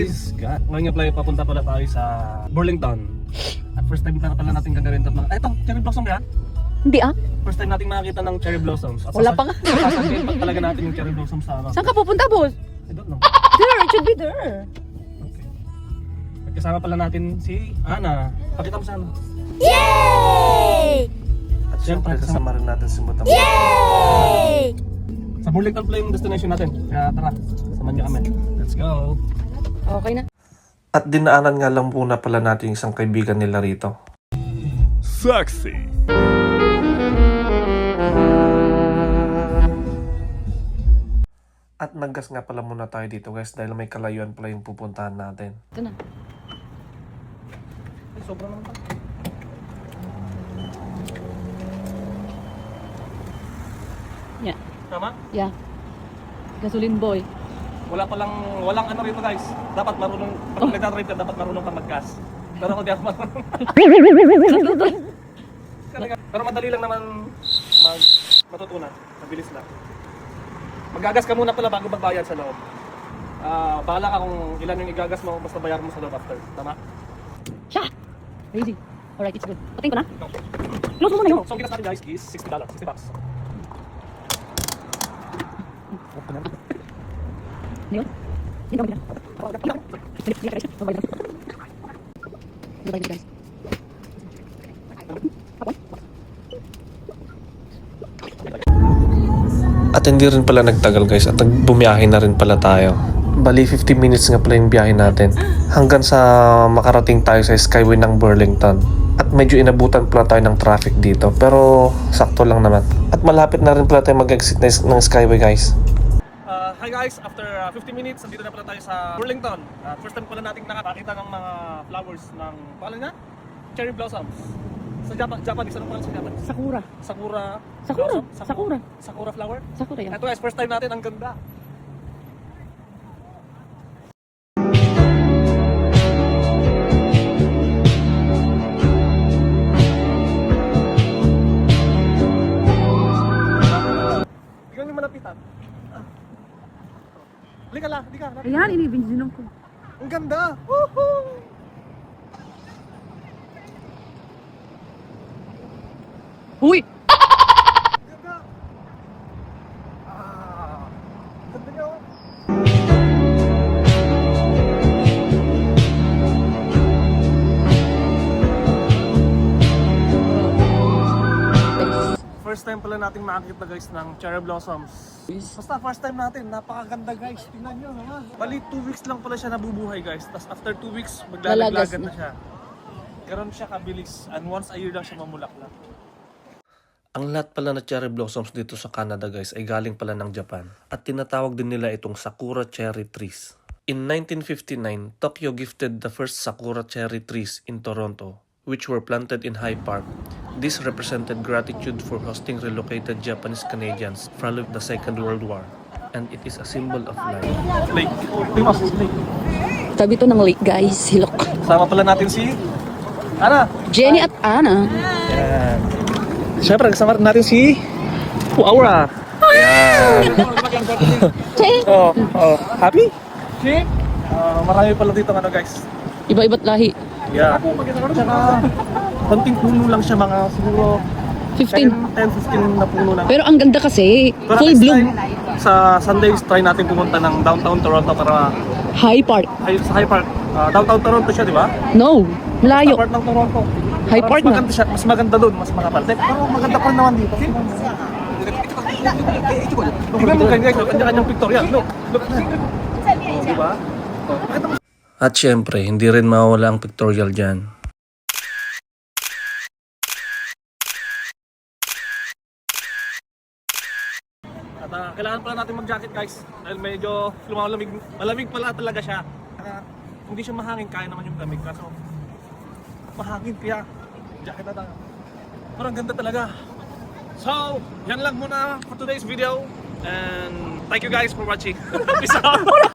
guys, ngayon nga pala papunta pala tayo sa Burlington. At first time na pala natin gagawin ito. Ito, cherry blossom yan? Hindi ah. First time natin makakita ng cherry blossoms. At Wala pa nga. Sasabihin pa talaga natin yung cherry blossoms sa Saan ka pupunta, boss? I don't know. There, it should be there. Okay. At kasama pala natin si Ana. Pakita mo sana. Yay! At syempre, kasama rin natin si Mutam. Yay! Sa Burlington pala yung destination natin. Kaya tara, samahan niyo kami. Let's go! Okay na. At dinaanan nga lang muna pala natin yung isang kaibigan nila rito. Sexy! At naggas nga pala muna tayo dito guys dahil may kalayuan pala yung pupuntahan natin. Ito na. Ay, sobrang naman pala. Yeah. Tama? Yeah. Gasoline boy. Walang ano rito guys. Dapat marunong, pag nagdadrive ka, dapat marunong ka mag-gas. Pero ako di ako marunong. Pero madali lang naman matutunan. Mabilis lang. Magagas ka muna pala bago magbayad sa loob. Bahala ka kung ilan yung igagas mo, basta bayar mo sa loob after. Tama? Siya! Crazy. Alright, it's good. Pating ko na. Close mo muna yun. So, ang ginas natin guys is $60. $60. Ano yun? Hindi ka magiging. Hindi ka guys. Mabayad lang. Mabayad guys. At hindi rin pala nagtagal guys at bumiyahe na rin pala tayo. Bali 50 minutes nga pala yung biyahe natin hanggang sa makarating tayo sa Skyway ng Burlington. At medyo inabutan pala tayo ng traffic dito pero sakto lang naman. At malapit na rin pala tayo mag-exit ng Skyway guys. Hi guys, after 50 minutes, nandito na pala tayo sa Burlington. First time pala nating nakakita ng mga flowers ng, paano nga? Cherry blossoms. Sa Japanese, anong pangalan sa Japanese? Sakura. Sakura. Sakura. Blossom? Sakura. Sakura flower? Sakura yan. Ito guys, first time natin, ang ganda. Tingnan yung malapitan. Halika lang, halika. Ayan, inibinsinom ko. Ang ganda! Woohoo! Uy! Ganda! Ganda niya oh. First time pala nating makakita guys ng cherry blossoms. Basta first time natin, napakaganda guys. Tingnan nyo naman. Bali 2 weeks lang pala siya nabubuhay guys. Tapos after 2 weeks, maglalaglagan na siya. Ganon siya kabilis. And once a year lang siya mamulaklak. Ang lahat pala na cherry blossoms dito sa Canada guys ay galing pala ng Japan. At tinatawag din nila itong Sakura cherry trees. In 1959, Tokyo gifted the first Sakura cherry trees in Toronto, which were planted in High Park. This represented gratitude for hosting relocated Japanese Canadians following the Second World War. And it is a symbol of life. Lake. Timas, lake. Tabi to ng lake guys, hilok. Sama pala natin si Ana. Jenny at Ana. Yan. Siyempre, kasama rin natin si Aura. Yan. Oh. Happy? Marami pala dito ano guys. Iba-iba't lahi. Yeah. Tsaka, konting puno lang siya, mga siguro 15. 10-15 na puno lang. Pero ang ganda kasi, Pero full next bloom. time, sa Sundays, try natin pumunta ng downtown Toronto para High Park. sa High Park. Downtown Toronto siya, di ba? No, malayo. Sa part ng Toronto. High Para Park mas na. maganda siya, mas maganda doon, mas makapal. Pero maganda pa rin naman dito. Tignan mo guys, kanya-kanyang pictorial. Look. Di ba? At syempre, hindi rin mawala ang pictorial dyan. At kailangan pala natin mag-jacket guys dahil medyo malamig pala talaga siya. Hindi siya mahangin, kaya naman yung lamig kaso mahangin kaya jacket na tayo. Pero ang ganda talaga. So, yan lang muna for today's video and thank you guys for watching. Peace out!